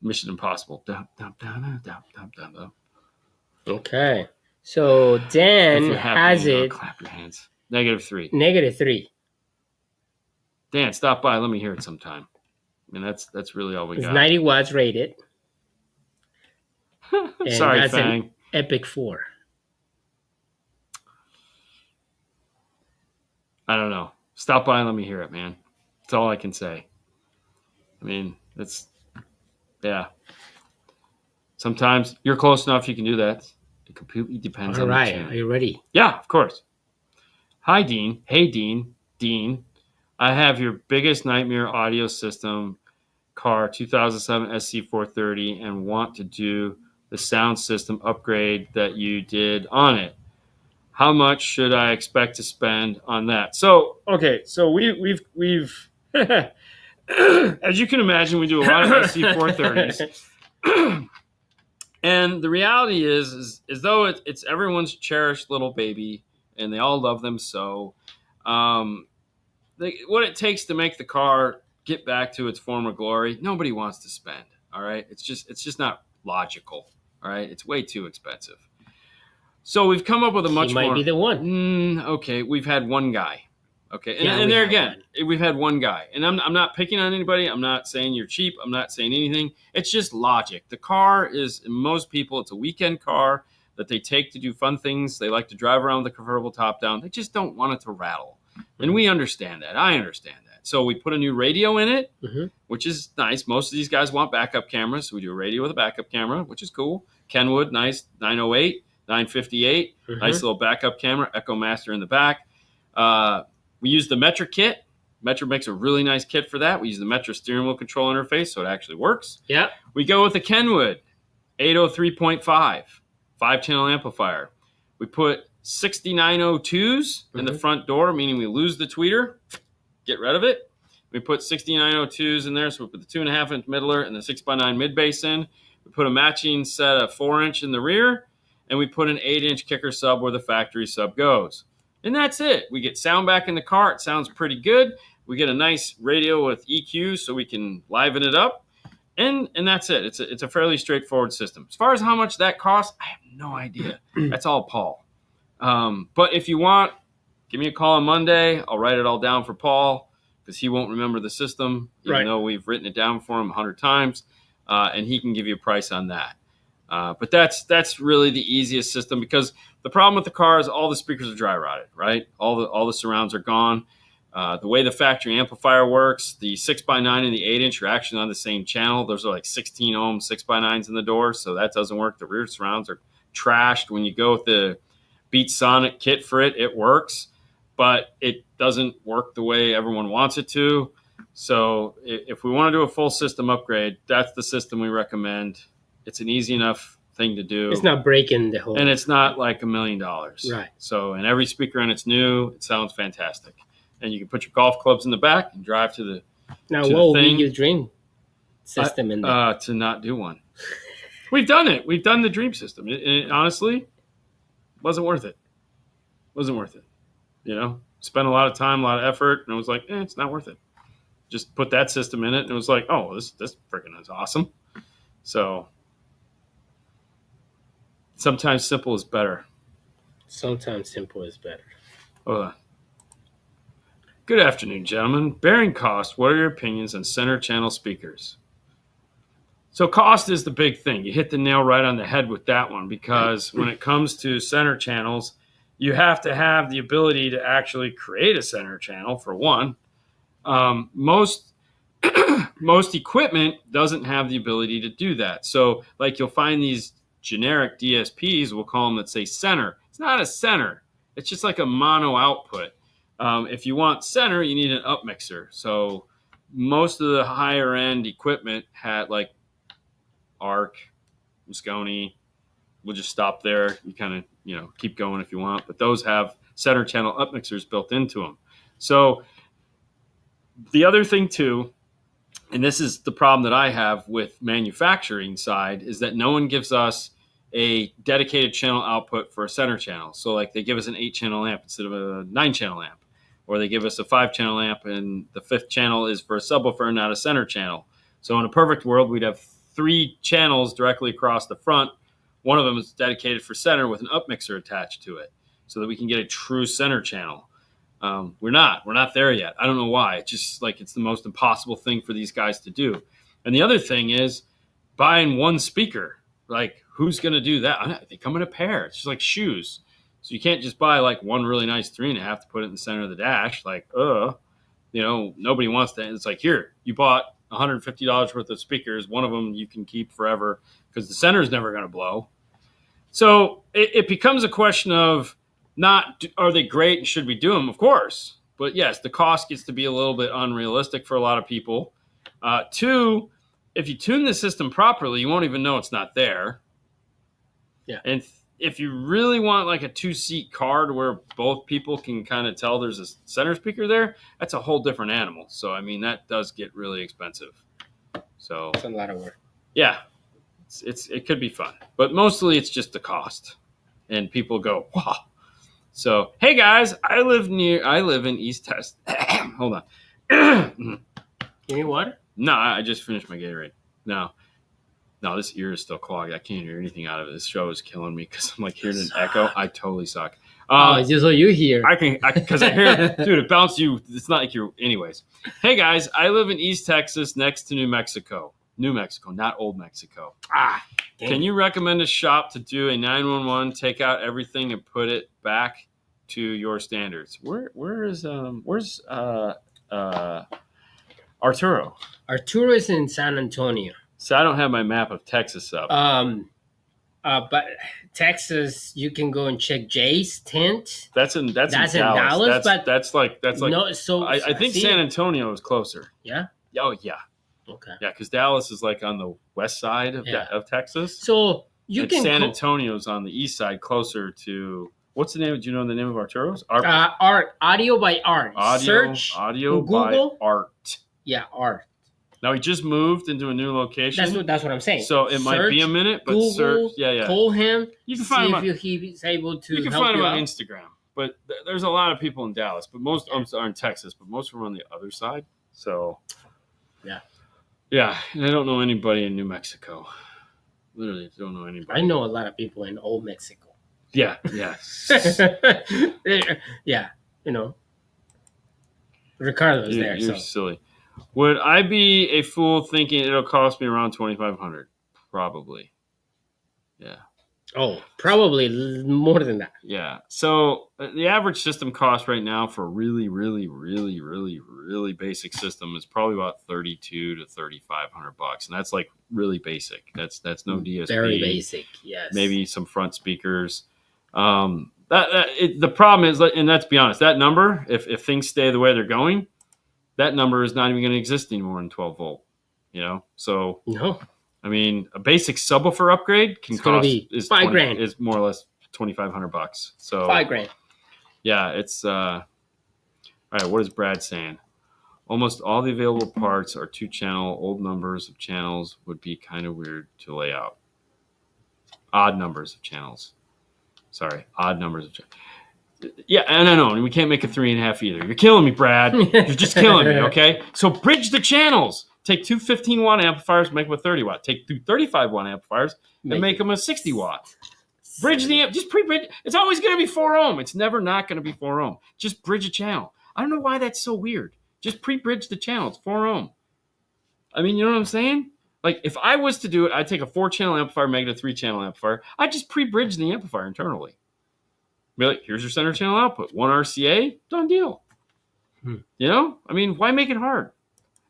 Mission Impossible. Okay. So Dan has it. Clap your hands. -3. -3. Dan, stop by. Let me hear it sometime. I mean, that's really all we It's got. 90 watts rated. Sorry, that's Fang. an Epic 4. I don't know. Stop by and let me hear it, man. That's all I can say. I mean, yeah. Sometimes you're close enough you can do that. It completely depends on the channel. Are you ready? Yeah, of course. Hi, Dean. Hey, Dean. Dean, I have your biggest nightmare audio system car, 2007 SC430, and want to do the sound system upgrade that you did on it. How much should I expect to spend on that? So, okay, so we've as you can imagine, we do a lot of SC430s. And the reality is though it's everyone's cherished little baby, and they all love them so. What it takes to make the car get back to its former glory, nobody wants to spend. All right, it's just not logical. All right, it's way too expensive. So we've come up with a much more. He might be the one. Okay, we've had one guy. Okay, and there again, we've had one guy, and I'm not picking on anybody. I'm not saying you're cheap. I'm not saying anything. It's just logic. The car is, most people, it's a weekend car that they take to do fun things. They like to drive around with the convertible top down. They just don't want it to rattle, and we understand that. I understand that. So we put a new radio in it, which is nice. Most of these guys want backup cameras, so we do a radio with a backup camera, which is cool. Kenwood, nice, 908, 958, nice little backup camera. Echo Master in the back. We use the Metra kit. Metra makes a really nice kit for that. We use the Metra steering wheel control interface, so it actually works. Yeah. We go with the Kenwood 803.5, 5-channel amplifier. We put 6902s in the front door, meaning we lose the tweeter, get rid of it. We put 6902s in there, so we put the 2.5-inch middler and the 6x9 mid bass in. We put a matching set of 4-inch in the rear, and we put an 8-inch kicker sub where the factory sub goes. And that's it. We get sound back in the car. It sounds pretty good. We get a nice radio with EQ so we can liven it up. And that's it. It's a fairly straightforward system. As far as how much that costs, I have no idea. That's all Paul. But if you want, give me a call on Monday. I'll write it all down for Paul because he won't remember the system, even though we've written it down for him 100 times. And he can give you a price on that. But that's really the easiest system, because the problem with the car is all the speakers are dry rotted, right? All the surrounds are gone. The way the factory amplifier works, the 6x9 and the 8-inch are actually on the same channel. Those are like 16 ohm 6x9s in the door, so that doesn't work. The rear surrounds are trashed. When you go with the Beat Sonic kit for it, it works, but it doesn't work the way everyone wants it to. So if we want to do a full system upgrade, that's the system we recommend. It's an easy enough thing to do. It's not breaking the whole. And it's not like $1 million. Right. So, and every speaker in it's new. It sounds fantastic. And you can put your golf clubs in the back and drive to the. Now, what will be your dream system in there? To not do one. We've done it. We've done the dream system. It honestly wasn't worth it. Wasn't worth it. You know, spent a lot of time, a lot of effort, and it was like, it's not worth it. Just put that system in it, and it was like, oh, this freaking is awesome. So. Sometimes simple is better. Sometimes simple is better. Hold on. Good afternoon, gentlemen. Bearing cost, what are your opinions on center channel speakers? So cost is the big thing. You hit the nail right on the head with that one, because when it comes to center channels, you have to have the ability to actually create a center channel, for one. Most equipment doesn't have the ability to do that. So like you'll find these generic DSPs, we'll call them, that say center. It's not a center. It's just like a mono output. If you want center, you need an up mixer. So most of the higher end equipment had like Arc, Moscone. We'll just stop there. You kind of, keep going if you want, but those have center channel up mixers built into them. So the other thing too, and this is the problem that I have with manufacturing side, is that no one gives us a dedicated channel output for a center channel. So like they give us an 8-channel amp instead of a 9-channel amp, or they give us a 5-channel amp and the 5th channel is for a subwoofer, not a center channel. So in a perfect world, we'd have 3 channels directly across the front, One of them is dedicated for center with an up mixer attached to it so that we can get a true center channel. We're not there yet. I don't know why. It's just like it's the most impossible thing for these guys to do. And the other thing is buying one speaker. Like, who's going to do that? They come in a pair. It's just like shoes. So you can't just buy like one really nice 3.5 to put it in the center of the dash. Like, nobody wants that. It's like, here, you bought $150 worth of speakers. One of them you can keep forever because the center is never going to blow. So it becomes a question of not, are they great and should we do them? Of course. But yes, the cost gets to be a little bit unrealistic for a lot of people. Two, if you tune the system properly, you won't even know it's not there. Yeah. And if you really want like a 2-seat car to where both people can kind of tell there's a center speaker there, that's a whole different animal. So, I mean, that does get really expensive. So it's a lot of work. Yeah. It could be fun. But mostly it's just the cost. And people go, wow. So, hey guys, I live in East Texas. Hold on. You need water? No, I just finished my Gatorade. No, this ear is still clogged. I can't hear anything out of it. This show is killing me because I'm like hearing an echo. I totally suck. Just so you hear. Because I hear, dude, it bounced you. It's not like you're, anyways. Hey guys, I live in East Texas next to New Mexico. New Mexico, not Old Mexico. Can you recommend a shop to do a 911, take out everything and put it back to your standards? Where's Arturo? Arturo is in San Antonio. So I don't have my map of Texas up. But Texas, you can go and check Jay's tent. That's in Dallas. That's like no. So I think San Antonio is closer. Yeah. Oh yeah. Okay. Yeah, because Dallas is like on the west side of Texas. So you can. San Antonio's on the east side, closer to. What's the name? Do you know the name of Arturo's? Art. Audio by Art. Search audio Google. by Art. Yeah, Art. Now he just moved into a new location. That's what I'm saying. So it might be a minute, but Google, search. Yeah. Call him. You can find him. If he's able to. You can find him on Instagram. But there's a lot of people in Dallas, but most of them are in Texas, but most of them are on the other side. So. Yeah, and I don't know anybody in New Mexico. Literally, don't know anybody. I know a lot of people in Old Mexico. Yeah. Yeah, Ricardo's there. You're silly. Would I be a fool thinking it'll cost me around $2,500? Probably. Yeah. Oh, probably more than that. Yeah. So the average system cost right now for a really, really, really, really, really basic system is probably about $3,200 to $3,500, and that's like really basic. That's no DSP. Very basic. Yes. Maybe some front speakers. The problem is, and let's be honest, that number, if things stay the way they're going, that number is not even going to exist anymore in 12 volt. So no. I mean, a basic subwoofer upgrade is $5,000. Is more or less $2,500. So $5,000. Yeah, it's all right. What is Brad saying? Almost all the available parts are 2-channel. Old numbers of channels would be kind of weird to lay out. Odd numbers of channels. Sorry, odd numbers of channels. Yeah, and I know. We can't make a 3.5 either. You're killing me, Brad. You're just killing me. Okay, so bridge the channels. Take two 15-watt amplifiers, make them a 30-watt. Take two 35-watt amplifiers and make them a 60-watt. Bridge the amp. Just pre-bridge. It's always going to be 4 ohm. It's never not going to be 4 ohm. Just bridge a channel. I don't know why that's so weird. Just pre-bridge the channel. It's 4 ohm. I mean, you know what I'm saying? Like, if I was to do it, I'd take a 4-channel amplifier, make it a 3-channel amplifier. I'd just pre-bridge the amplifier internally. Be like, here's your center channel output. 1 RCA, done deal. I mean, why make it hard?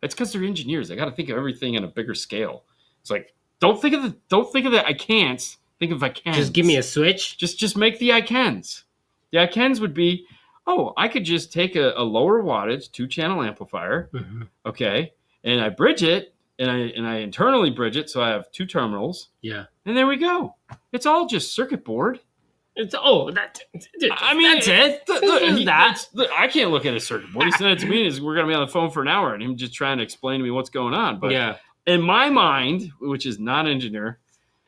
It's because they're engineers. They got to think of everything on a bigger scale. It's like, don't think of the I can'ts. Think of I cans. Just give me a switch. Just make the I cans. The I cans would be, I could just take a lower wattage 2-channel amplifier, okay, and I bridge it, and I internally bridge it, so I have 2 terminals. Yeah. And there we go. It's all just circuit board. That's it. I can't look at a circuit board. He sent it to me, and we're going to be on the phone for an hour, and him just trying to explain to me what's going on. But in my mind, which is not engineer,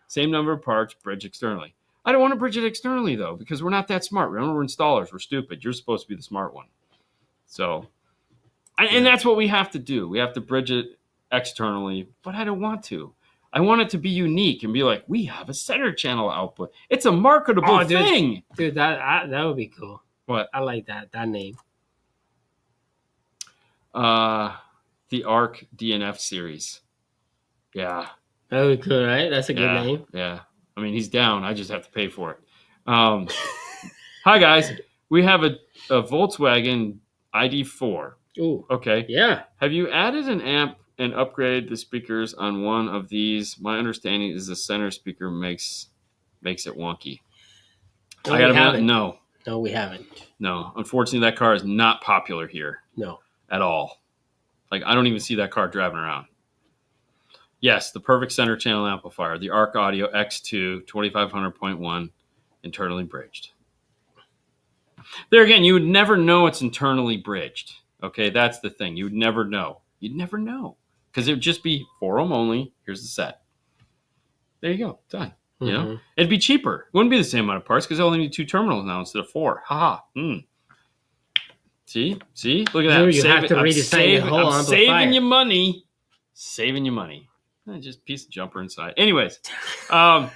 same number of parts, bridge externally. I don't want to bridge it externally, though, because we're not that smart. Remember, we're installers. We're stupid. You're supposed to be the smart one. So, and that's what we have to do. We have to bridge it externally, but I don't want to. I want it to be unique and be like, we have a center channel output. It's a marketable thing. Dude, that would be cool. What? I like that name. The ARC DNF series. Yeah. That would be cool, right? That's a good name. Yeah. I mean, he's down. I just have to pay for it. Hi, guys. We have a Volkswagen ID4. Ooh. Okay. Yeah. Have you added an amp and upgraded the speakers on one of these? My understanding is the center speaker makes it wonky. No, we haven't. No. No, we haven't. No. Unfortunately, that car is not popular here. No. At all. Like, I don't even see that car driving around. Yes, the perfect center channel amplifier, the ARC Audio X2 2500.1, internally bridged. There again, you would never know it's internally bridged. Okay, that's the thing. You would never know. You'd never know. Because it would just be 4 ohm only. Here's the set. There you go. Done. Mm-hmm. You know? It'd be cheaper. It wouldn't be the same amount of parts because I only need 2 terminals now instead of 4. Ha ha. See? Look at that. You have to redesign the whole amplifier. Saving you money. Just a piece of jumper inside. Anyways, that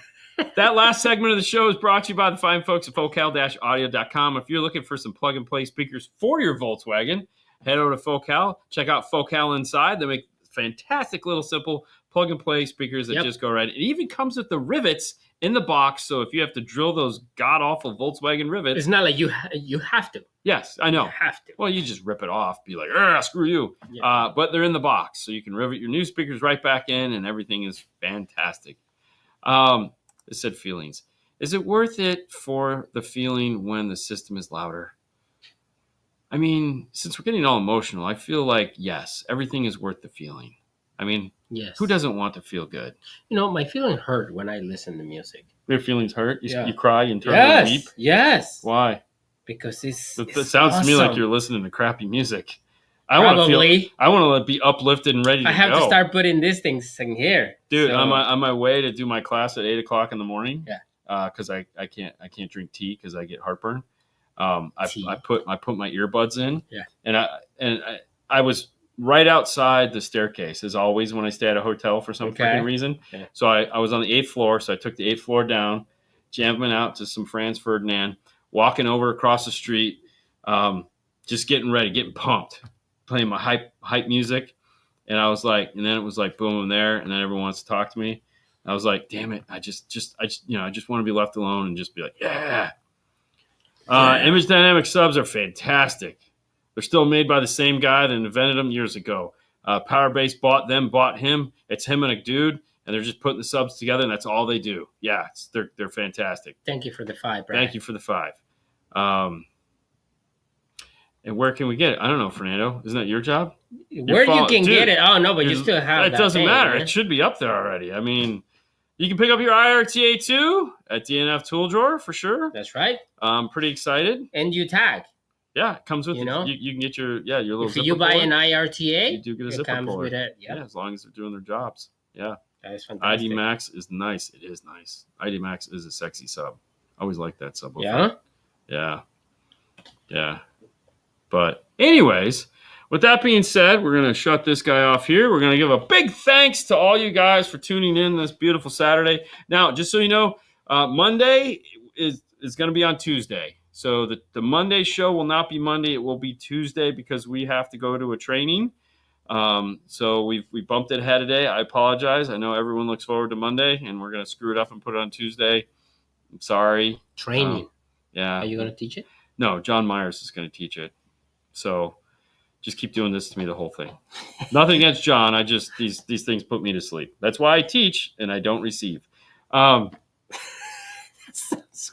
last segment of the show is brought to you by the fine folks at focal-audio.com. If you're looking for some plug-and-play speakers for your Volkswagen, head over to Focal. Check out Focal Inside. They make fantastic little simple plug-and-play speakers that just go right. It even comes with the rivets in the box, so if you have to drill those god-awful Volkswagen rivets... It's not like you have to. Yes, I know. You have to. Well, you just rip it off, be like, screw you. Yeah. But they're in the box, so you can rivet your new speakers right back in, and everything is fantastic. It said feelings. Is it worth it for the feeling when the system is louder? I mean, since we're getting all emotional, I feel like, yes, everything is worth the feeling. I mean, yes. Who doesn't want to feel good? You know, my feelings hurt when I listen to music. Your feelings hurt? You cry and turn to weep? Yes. Why? Because it sounds awesome. to me like you're listening to crappy music. I Probably. I want to be uplifted and ready to go. I have to start putting these things in here. Dude, on my way to do my class at 8 o'clock in the morning. Yeah. Because I can't drink tea because I get heartburn. I put my earbuds in. Yeah. And I was right outside the staircase, as always, when I stay at a hotel for some freaking reason. Okay. So I was on the 8th floor, so I took the 8th floor down, jamming out to some Franz Ferdinand, walking over across the street, just getting ready, getting pumped, playing my hype music. And I was like, and then it was like, boom, I'm there, and then everyone wants to talk to me. I was like, damn it, I just want to be left alone and just be like, yeah. Image dynamic subs are fantastic. They're still made by the same guy that invented them years ago. Powerbase bought him. It's him and a dude, and they're just putting the subs together, and that's all they do. Yeah, they're fantastic. Thank you for the 5, Brad. Thank you for the 5. And where can we get it? I don't know, Fernando. Isn't that your job? Where you can get it? Oh, no, but you still have it. It doesn't matter. Man. It should be up there already. I mean, you can pick up your IRTA too at DNF Tool Drawer for sure. That's right. I'm pretty excited. And you tag. Yeah, it comes with you can get your little if zipper you buy puller. an IRTA, you do get a zipper comes puller. With it. Yeah, as long as they're doing their jobs. Yeah. That is fantastic. ID Max is nice. It is nice. ID Max is a sexy sub. I always like that sub. Yeah. But anyways, with that being said, we're going to shut this guy off here. We're going to give a big thanks to all you guys for tuning in this beautiful Saturday. Now, just so you know, Monday is going to be on Tuesday. So the Monday show will not be Monday. It will be Tuesday because we have to go to a training. So we bumped it ahead today. I apologize. I know everyone looks forward to Monday, and we're going to screw it up and put it on Tuesday. I'm sorry. Training. Yeah. Are you going to teach it? No, John Myers is going to teach it. So just keep doing this to me the whole thing. Nothing against John. I just these things put me to sleep. That's why I teach and I don't receive. That's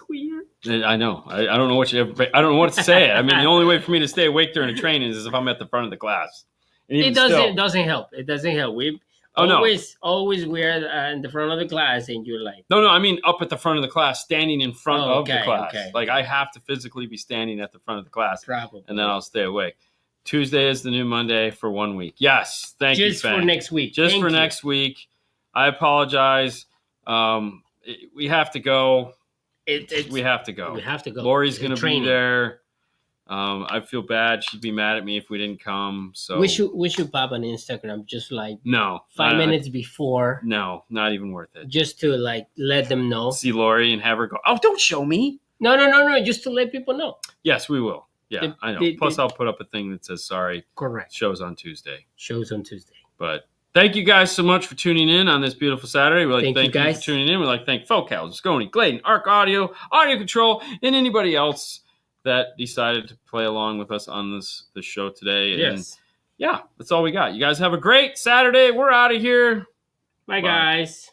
weird. I know. I don't know what I don't know what to say. I mean, the only way for me to stay awake during a training is if I'm at the front of the class. It doesn't help. It doesn't help. We always we're in the front of the class, and you're like, no. I mean, up at the front of the class, standing in front of the class. Okay. Like I have to physically be standing at the front of the class, probably, and then I'll stay awake. Tuesday is the new Monday for 1 week. Yes, thank you. Just for next week. Next week. I apologize. We have to go. We have to go. We have to go. Lori's going to be there. I feel bad. She'd be mad at me if we didn't come. So we should pop on Instagram just like no 5 minutes before. No, not even worth it. Just to like let them know. See Lori and have her go, oh, don't show me. No. Just to let people know. Yes, we will. Yeah, I know. Plus, I'll put up a thing that says sorry. Correct. Shows on Tuesday. But thank you guys so much for tuning in on this beautiful Saturday. We'd like to thank you for tuning in. We'd like to thank Focal, Visconti, Gladen, Arc Audio, AudioControl, and anybody else that decided to play along with us on this show today. Yes. And yeah, that's all we got. You guys have a great Saturday. We're out of here. Bye, guys.